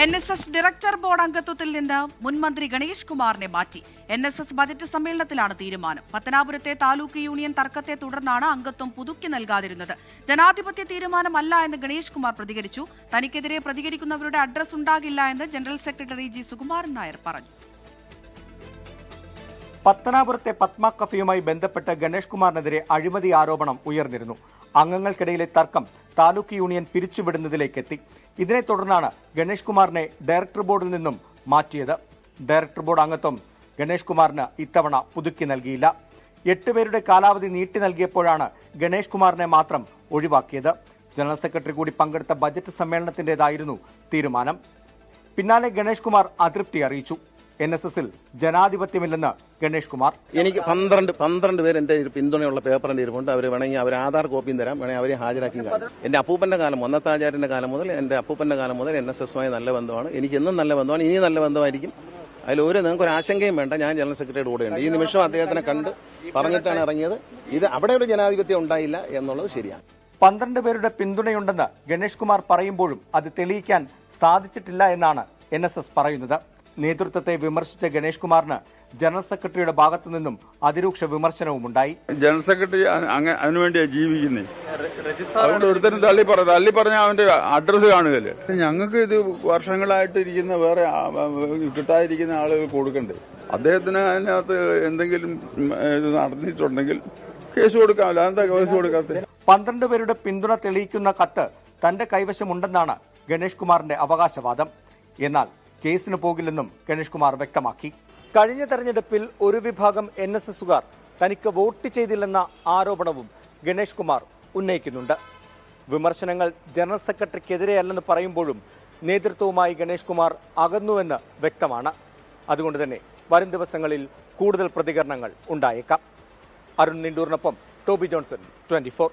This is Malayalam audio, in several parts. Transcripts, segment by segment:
NSS ഡയറക്ടർ ബോർഡ് അംഗത്വത്തിൽ നിന്ന് മുൻമന്ത്രി ഗണേഷ് കുമാറിനെ മാറ്റി. NSS ബജറ്റ് സമ്മേളനത്തിലാണ് തീരുമാനം. പത്തനാപുരത്തെ താലൂക്ക് യൂണിയൻ തർക്കത്തെ തുടർന്നാണ് അംഗത്വം പുതുക്കി നൽകാതിരുന്നത്. ജനാധിപത്യ തീരുമാനമല്ല എന്ന് ഗണേഷ് കുമാർ പ്രതികരിച്ചു. തനിക്കെതിരെ പ്രതികരിക്കുന്നവരുടെ അഡ്രസ് ഉണ്ടാകില്ല എന്ന് general secretary G. Sukumaran Nair പറഞ്ഞു. പത്തനാപുരത്തെ പത്മ കഫയുമായി ബന്ധപ്പെട്ട് ഗണേഷ് കുമാറിനെതിരെ അഴിമതി ആരോപണം ഉയർന്നിരുന്നു. അംഗങ്ങൾക്കിടയിലെ തർക്കം താലൂക്ക് യൂണിയൻ പിരിച്ചുവിടുന്നതിലേക്കെത്തി. ഇതിനെ തുടർന്നാണ് ഗണേഷ് കുമാറിനെ ഡയറക്ടർ ബോർഡിൽ നിന്നും മാറ്റിയത്. ഡയറക്ടർ ബോർഡ് അംഗത്വം ഗണേഷ് കുമാറിന് ഇത്തവണ പുതുക്കി നൽകിയില്ല. 8 പേരുടെ കാലാവധി നീട്ടി നൽകിയപ്പോഴാണ് ഗണേഷ് കുമാറിനെ മാത്രം ഒഴിവാക്കിയത്. ജനറൽ സെക്രട്ടറി കൂടി പങ്കെടുത്ത ബജറ്റ് സമ്മേളനത്തിന്റേതായിരുന്നു തീരുമാനം. പിന്നാലെ ഗണേഷ് കുമാർ അതൃപ്തി അറിയിച്ചു. NSSൽ ജനാധിപത്യമില്ലെന്ന് ഗണേഷ് കുമാർ. എനിക്ക് 12 പേര് എന്റെ പിന്തുണയുള്ള പേപ്പറിന്റെ ഇരിപ്പുണ്ട്. അവർ വേണമെങ്കിൽ അവർ ആധാർ കോപ്പിയും തരാം, വേണമെങ്കിൽ അവരെ ഹാജരാക്കി കാണും. എന്റെ അപ്പൂപ്പന്റെ കാലം, ഒന്നത്താചാര്യന്റെ കാലം മുതൽ, എന്റെ അപ്പൂപ്പന്റെ കാലം മുതൽ NSSുമായി നല്ല ബന്ധമാണ്. എനിക്ക് എന്നും നല്ല ബന്ധമാണ്, ഇനിയും നല്ല ബന്ധമായിരിക്കും. നിങ്ങൾക്ക് ഒരു ആശങ്കയും വേണ്ട. ഞാൻ ജനറൽ സെക്രട്ടറിയുടെ കൂടെയുണ്ട്. ഈ നിമിഷം അദ്ദേഹത്തിനെ കണ്ട് പറഞ്ഞിട്ടാണ് ഇറങ്ങിയത്. ഇത് അവിടെ ഒരു ജനാധിപത്യം ഉണ്ടായില്ല എന്നുള്ളത് ശരിയാണ്. 12 പേരുടെ പിന്തുണയുണ്ടെന്ന് ഗണേഷ് കുമാർ പറയുമ്പോഴും അത് തെളിയിക്കാൻ സാധിച്ചിട്ടില്ല എന്നാണ് NSS പറയുന്നത്. നേതൃത്വത്തെ വിമർശിച്ച ഗണേഷ് കുമാറിന് ജനറൽ സെക്രട്ടറിയുടെ ഭാഗത്തു നിന്നും അതിരൂക്ഷ വിമർശനവും ഉണ്ടായി. ജനറൽ സെക്രട്ടറി അതിനുവേണ്ടിയാണ് ജീവിക്കുന്നത്. അതുകൊണ്ട് ഒരുത്തരും തള്ളി പറഞ്ഞ അവന്റെ അഡ്രസ് കാണുകയല്ലേ. ഞങ്ങൾക്ക് ഇത് വർഷങ്ങളായിട്ട് ഇരിക്കുന്ന വേറെ കിട്ടാതിരിക്കുന്ന ആളുകൾ കൊടുക്കണ്ടേ. അദ്ദേഹത്തിന് അതിനകത്ത് എന്തെങ്കിലും ഇത് നടന്നിട്ടുണ്ടെങ്കിൽ കേസ് കൊടുക്കാമല്ലോ. അതെന്താ കേസ് കൊടുക്കാത്ത? 12 പേരുടെ പിന്തുണ തെളിയിക്കുന്ന കത്ത് തന്റെ കൈവശമുണ്ടെന്നാണ് ഗണേഷ് കുമാറിന്റെ അവകാശവാദം. എന്നാൽ കേസിന് പോകില്ലെന്നും ഗണേഷ് കുമാർ വ്യക്തമാക്കി. കഴിഞ്ഞ തെരഞ്ഞെടുപ്പിൽ ഒരു വിഭാഗം NSSുകാർ തനിക്ക് വോട്ട് ചെയ്തില്ലെന്ന ആരോപണവും ഗണേഷ് കുമാർ ഉന്നയിക്കുന്നുണ്ട്. വിമർശനങ്ങൾ ജനറൽ സെക്രട്ടറിക്കെതിരെയല്ലെന്ന് പറയുമ്പോഴും നേതൃത്വവുമായി ഗണേഷ് കുമാർ അകന്നുവെന്ന് വ്യക്തമാണ്. അതുകൊണ്ട് തന്നെ വരും ദിവസങ്ങളിൽ കൂടുതൽ പ്രതികരണങ്ങൾ ഉണ്ടായേക്കാം. അരുൺ നിണ്ടൂറിനൊപ്പം ടോബി ജോൺസൺ, 24.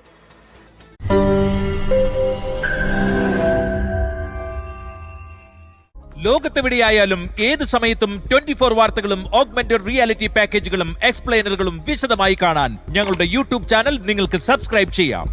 ലോകത്തെവിടെയായാലും ഏത് സമയത്തും 24 വാർത്തകളും ഓഗ്മെന്റഡ് റിയാലിറ്റി പാക്കേജുകളും എക്സ്പ്ലെയിനറുകളും വിശദമായി കാണാൻ ഞങ്ങളുടെ YouTube ചാനൽ നിങ്ങൾക്ക് സബ്സ്ക്രൈബ് ചെയ്യാം.